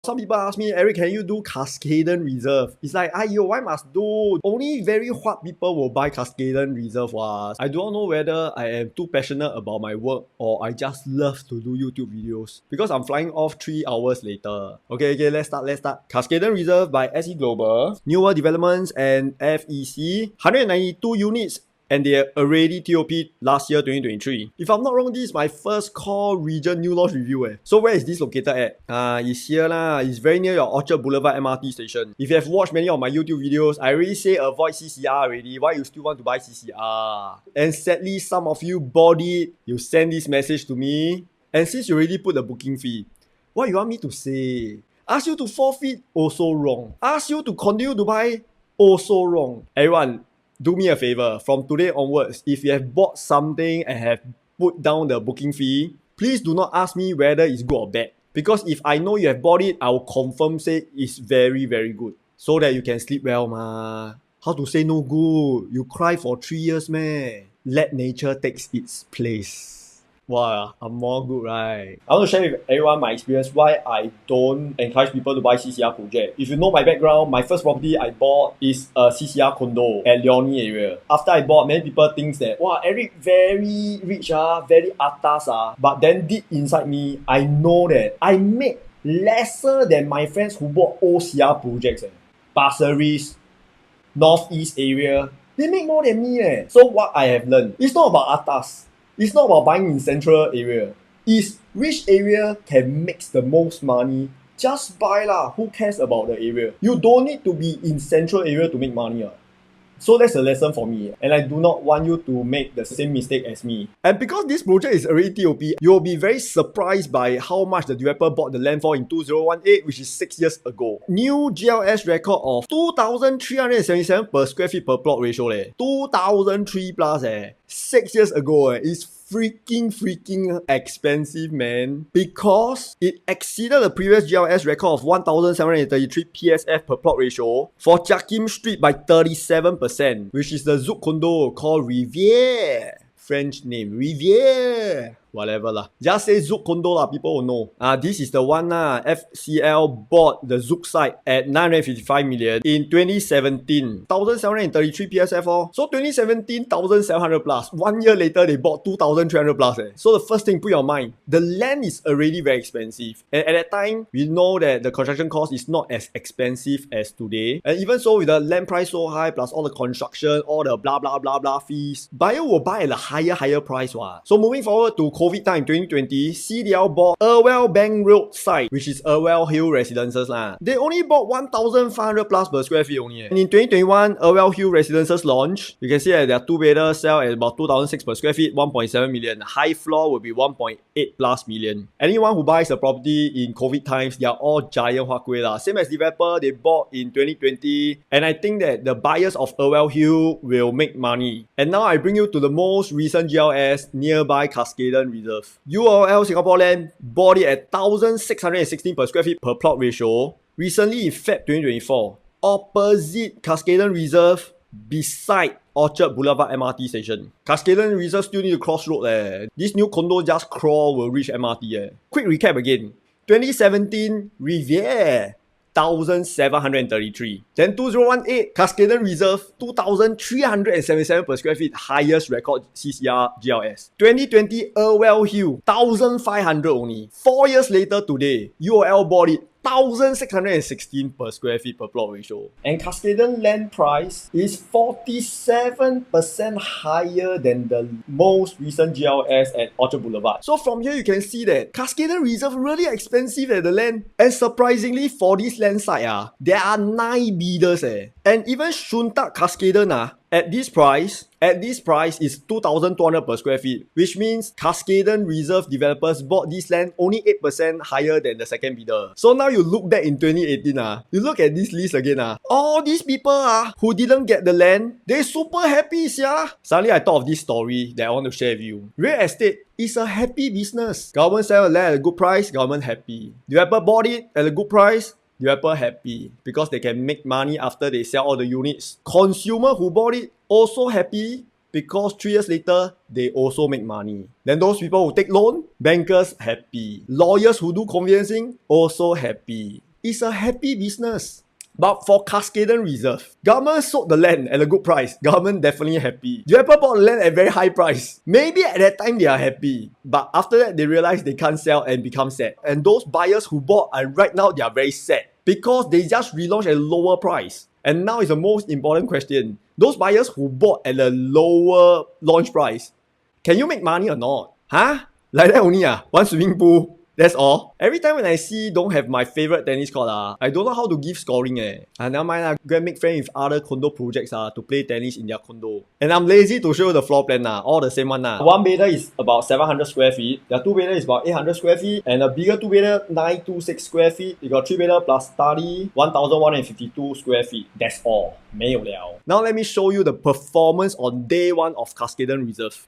Some people ask me, Eric, can you do Cuscaden Reserve? It's like, ayo, why must do? Only very hot people will buy Cuscaden Reserve. I don't know whether I am too passionate about my work or I just love to do YouTube videos because I'm flying off 3 hours later. Okay, let's start. Cuscaden Reserve by SE Global. Newer developments and FEC. 192 units. And they already TOP last year, 2023. If I'm not wrong, this is my first core region new launch review. So where is this located at? It's here lah. It's very near your Orchard Boulevard MRT station. If you have watched many of my YouTube videos, I already say avoid CCR already. Why you still want to buy CCR? And sadly, some of you bought it. You send this message to me. And since you already put the booking fee, what you want me to say? Ask you to forfeit? Also wrong. Ask you to continue to buy? Also wrong. Everyone, do me a favor, from today onwards, if you have bought something and have put down the booking fee, please do not ask me whether it's good or bad. Because if I know you have bought it, I will confirm say it's very, very good. So that you can sleep well, ma. How to say no good? You cry for 3 years, meh? Let nature take its place. Wow, I'm more good, right? I want to share with everyone my experience why I don't encourage people to buy CCR project. If you know my background, my first property I bought is a CCR condo at Leonie area. After I bought, many people think that, wow, Eric very rich, very atas. But then deep inside me, I know that I make lesser than my friends who bought OCR projects. Pasir Ris, Northeast area, they make more than me. So what I have learned, it's not about atas. It's not about buying in central area. It's which area can make the most money. Just buy lah. Who cares about the area? You don't need to be in central area to make money. So that's a lesson for me. And I do not want you to make the same mistake as me. And because this project is already TOP, you'll be very surprised by how much the developer bought the land for in 2018, which is 6 years ago. New GLS record of 2,377 per square feet per plot ratio. 2,003 plus. 6 years ago. It's freaking expensive, man, because it exceeded the previous GLS record of 1,733 PSF per plot ratio for Jakim Street by 37%, which is the Zouk condo called Rivière. French name, Rivière. Whatever lah. Just say Zouk condo lah, people will know. This is the one lah. FCL bought the Zouk site at 955 million in 2017. 1,733 PSF. So 2017, 1,700 plus. 1 year later, they bought 2,300 plus. So the first thing, put your mind, the land is already very expensive. And at that time, we know that the construction cost is not as expensive as today. And even so, with the land price so high, plus all the construction, all the blah blah blah blah fees, buyer will buy at a higher price. So moving forward to COVID time 2020, CDL bought Irwell Bank Road site, which is Irwell Hill Residences lah. They only bought 1,500 plus per square feet only. And in 2021, Irwell Hill Residences launched. You can see that their two-bedder sell at about 2,006 per square feet, 1.7 million. High floor will be 1.8 plus million. Anyone who buys a property in COVID times, they are all giant hua kueh lah. Same as developer, they bought in 2020. And I think that the buyers of Irwell Hill will make money. And now I bring you to the most recent GLS nearby Cuscaden Reserve. UOL Singapore Land bought it at 1,616 per square feet per plot ratio recently in Feb 2024, opposite Cuscaden Reserve, beside Orchard Boulevard MRT station. Cuscaden Reserve still need to cross road. This new condo just crawl will reach MRT. Quick recap again. 2017 Rivière, 1,733. Then 2018, Cuscaden Reserve, 2,377 per square feet, highest record CCR GLS. 2020, Irwell Hill, 1,500 only. 4 years later today, UOL bought it, 1,616 per square feet per plot ratio. And Cuscaden land price is 47% higher than the most recent GLS at Orchard Boulevard. So from here you can see that Cuscaden Reserve really expensive the land. And surprisingly for this land site, there are 9 bidders. And even Shuntak Cuscaden at this price is 2,200 per square feet, which means Cuscaden Reserve developers bought this land only 8% higher than the second bidder. So now you look back in 2018, you look at this list again, all these people who didn't get the land, they super happy, Suddenly I thought of this story that I want to share with you. Real estate is a happy business. Government sell land at a good price, government happy. Developer bought it at a good price, developer happy because they can make money after they sell all the units. Consumer who bought it also happy because 3 years later, they also make money. Then those people who take loan, bankers happy. Lawyers who do conveyancing, also happy. It's a happy business. But for Cuscaden Reserve, government sold the land at a good price. Government definitely happy. Developer bought the land at a very high price. Maybe at that time they are happy. But after that, they realize they can't sell and become sad. And those buyers who bought, right now, they are very sad. Because they just relaunched at a lower price. And now is the most important question. Those buyers who bought at a lower launch price, can you make money or not? Huh? Like that only one swimming pool. That's all. Every time when I see don't have my favorite tennis court, I don't know how to give scoring. Never mind, go and make friends with other condo projects to play tennis in their condo. And I'm lazy to show the floor plan, all the same one. One bedder is about 700 square feet. The two bedder is about 800 square feet. And a bigger two bedder, 926 square feet. You got three bedder plus study, 1152 square feet. That's all. 没有了. Now let me show you the performance on day one of Cuscaden Reserve.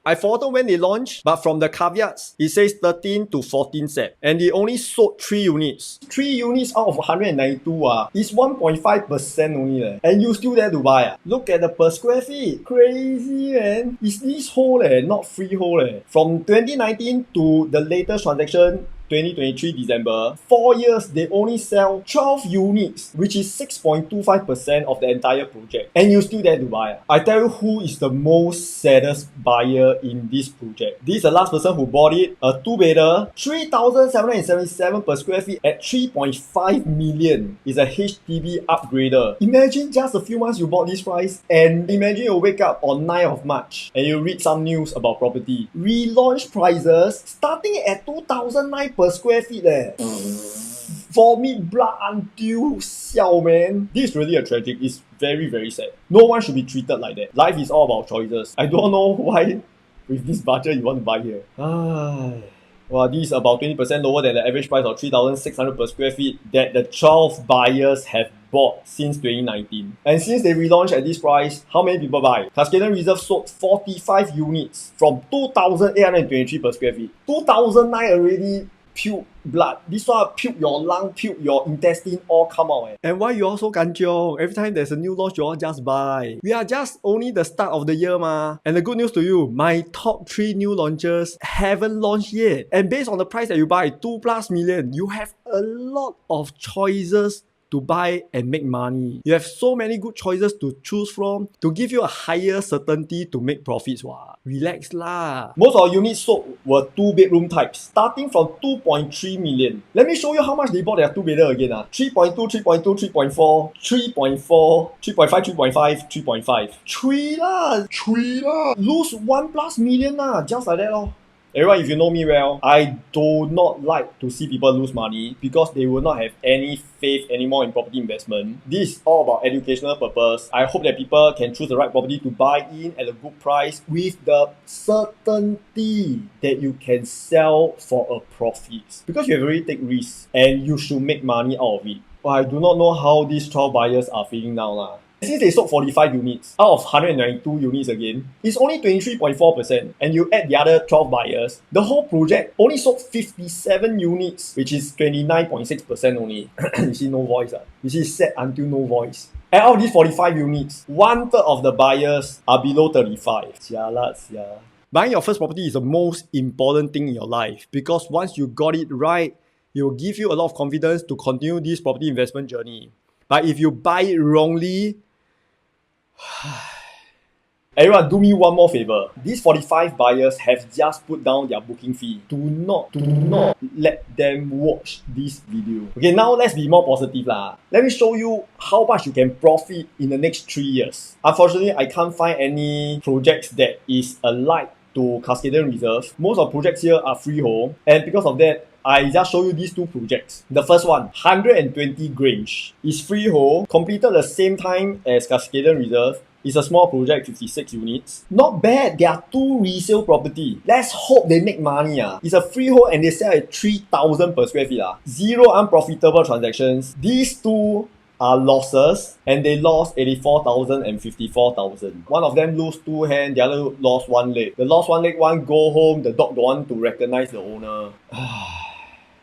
I forgot when they launched, but from the caveats, it says 13 to 14 Sep. And they only sold 3 units. 3 units out of 192 is 1.5% only. And you still there to buy. Look at the per square feet. Crazy, man. It's leasehold, not freehold. From 2019 to the latest transaction, 2023 December, 4 years, they only sell 12 units, which is 6.25% of the entire project. And you still there to buy. I tell you who is the most saddest buyer in this project. This is the last person who bought it. A 2-bedder, 3,777 per square feet at 3.5 million. Is a HDB upgrader. Imagine just a few months you bought this price, and imagine you wake up on 9th of March and you read some news about property. Relaunch prices starting at 2,009 per square feet. Vomit blood until xiao, man. This is really a tragic. It's very, very sad. No one should be treated like that. Life is all about choices. I don't know why with this budget you want to buy here. Well, this is about 20% lower than the average price of 3,600 per square feet that the 12 buyers have bought since 2019. And since they relaunched at this price, how many people buy? Cuscaden Reserve sold 45 units from 2,823 per square feet. 2,009 already puke blood. This one puke your lung, puke your intestine, all come out. And why you all so kanchiong? Every time there's a new launch, you all just buy. We are just only the start of the year ma. And the good news to you, my top 3 new launches haven't launched yet. And based on the price that you buy, 2+ million, you have a lot of choices to buy and make money. You have so many good choices to choose from to give you a higher certainty to make profits. Relax lah. Most of our units sold were 2-bedroom types, starting from 2.3 million. Let me show you how much they bought their 2-bedder again. 3.2, 3.2, 3.4, 3.4, 3.5, 3.5, 3.5. 3 lah. Lose 1+ million just like that lor. Everyone, if you know me well, I do not like to see people lose money because they will not have any faith anymore in property investment. This is all about educational purpose. I hope that people can choose the right property to buy in at a good price with the certainty that you can sell for a profit. Because you have already taken risks and you should make money out of it. But I do not know how these 12 buyers are feeling now. Since they sold 45 units out of 192 units again, it's only 23.4%. And you add the other 12 buyers, the whole project only sold 57 units, which is 29.6% only. You see, no voice. You see, sad until no voice. And out of these 45 units, 1/3 of the buyers are below 35. Buying your first property is the most important thing in your life because once you got it right, it will give you a lot of confidence to continue this property investment journey. But if you buy it wrongly, everyone, do me one more favor. These 45 buyers have just put down their booking fee. Do not let them watch this video. Okay, now let's be more positive lah. Let me show you how much you can profit in the next 3 years. Unfortunately, I can't find any projects that is alike to Cuscaden Reserve. Most of projects here are freehold, and because of that, I just show you these 2 projects. The first one, 120 Grange, is freehold, completed the same time as Cuscaden Reserve. It's a small project, 56 units. Not bad. There are 2 resale property. Let's hope they make money. It's a freehold and they sell at 3,000 per square feet. 0 unprofitable transactions. These 2 are losses, and they lost 84,000 and 54,000. One of them lose 2 hands, the other lost 1 leg. The lost 1 leg one go home, the dog don't want to recognize the owner.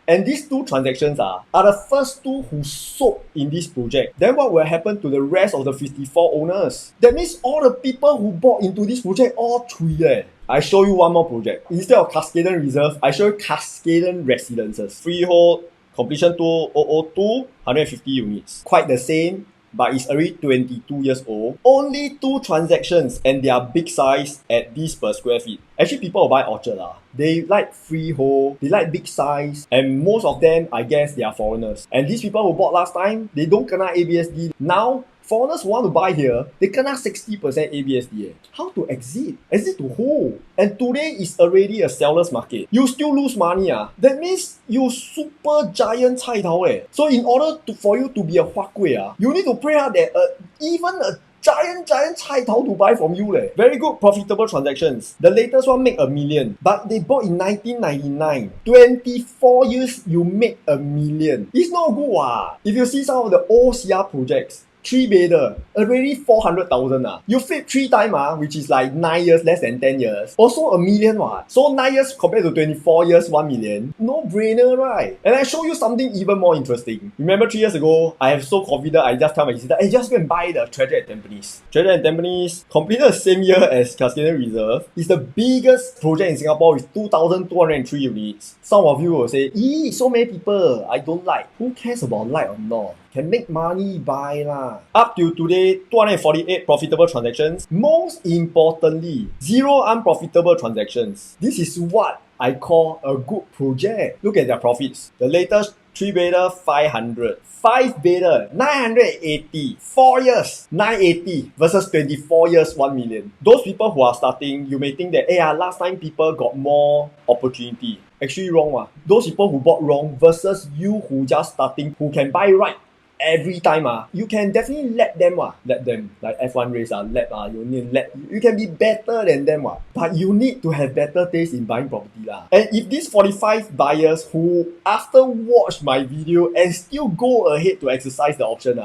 And these 2 transactions are the first 2 who sold in this project. Then what will happen to the rest of the 54 owners? That means all the people who bought into this project all 3. I show you one more project. Instead of Cuscaden Reserve, I show you Cuscaden Residences. Freehold, Completion 2002, 150 units. Quite the same, but it's already 22 years old. Only 2 transactions and they are big size at this per square feet. Actually, people will buy Orchard lah. They like freehold, they like big size, and most of them, I guess, they are foreigners. And these people who bought last time, they don't kena ABSD. Now, foreigners who want to buy here, they kena 60% ABSD. How to exit? Exit to who? And today is already a seller's market. You still lose money. That means you super giant cai tao. So in order for you to be a hua gui, you need to pray that even a giant cai tao to buy from you. Very good profitable transactions. The latest one make $1 million, but they bought in 1999. 24 years you make $1 million. It's not good. If you see some of the old CR projects, 3-bedder, already 400,000. You flip 3 times, which is like 9 years, less than 10 years. Also $1 million. So 9 years compared to 24 years, 1 million. No brainer, right? And I show you something even more interesting. Remember 3 years ago, I have so confident, I just tell my sister, hey, just go and buy the Treasure at Tampines. Treasure at Tampines completed the same year as Cuscaden Reserve. It's the biggest project in Singapore with 2,203 units. Some of you will say, so many people, I don't like. Who cares about like or not? Can make money, buy lah. Up till today, 248 profitable transactions. Most importantly, 0 unprofitable transactions. This is what I call a good project. Look at their profits. The latest 3-bedder, 500. 5-bedder, 980. 4 years, 980 versus 24 years, 1 million. Those people who are starting, you may think that, last time people got more opportunity. Actually wrong. Those people who bought wrong versus you who just starting, who can buy right every time, you can definitely let them like F1 race, you need you can be better than them, but you need to have better taste in buying property And if these 45 buyers who after watch my video and still go ahead to exercise the option,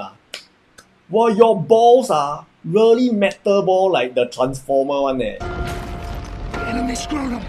well, your balls are really metal ball like the Transformer one. Enemy scrotum.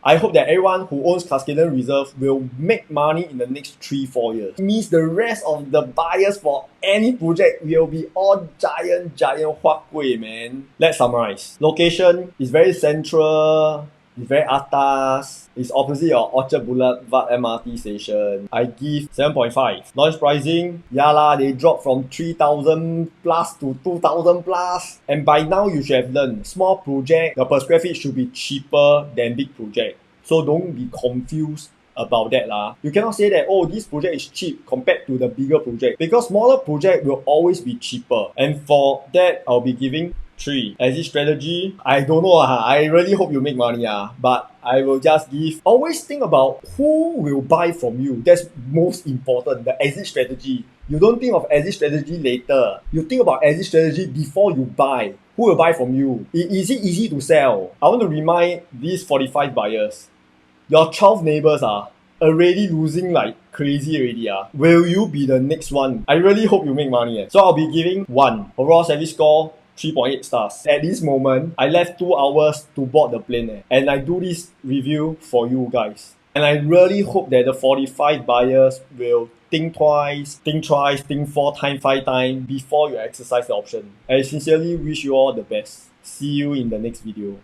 I hope that everyone who owns Cuscaden Reserve will make money in the next 3-4 years. It means the rest of the buyers for any project will be all giant hua gui, man. Let's summarize. Location is very central. It's very atas. It's opposite your Orchard Boulevard MRT station. I give 7.5. Launch pricing, they dropped from 3,000 plus to 2,000 plus. And by now you should have learned, small project, the per square feet should be cheaper than big project. So don't be confused about that. You cannot say that, this project is cheap compared to the bigger project, because smaller project will always be cheaper. And for that, I'll be giving 3. Exit strategy, I don't know. I really hope you make money. But I will just give. Always think about who will buy from you. That's most important. The exit strategy. You don't think of exit strategy later. You think about exit strategy before you buy. Who will buy from you? Is it easy to sell? I want to remind these 45 buyers. Your 12 neighbors are already losing like crazy already. Will you be the next one? I really hope you make money. So I'll be giving 1. Overall service score, 3.8 stars. At this moment, I left 2 hours to board the plane and I do this review for you guys. And I really hope that the 45 buyers will think twice, think thrice, think 4 times, 5 times before you exercise the option. I sincerely wish you all the best. See you in the next video.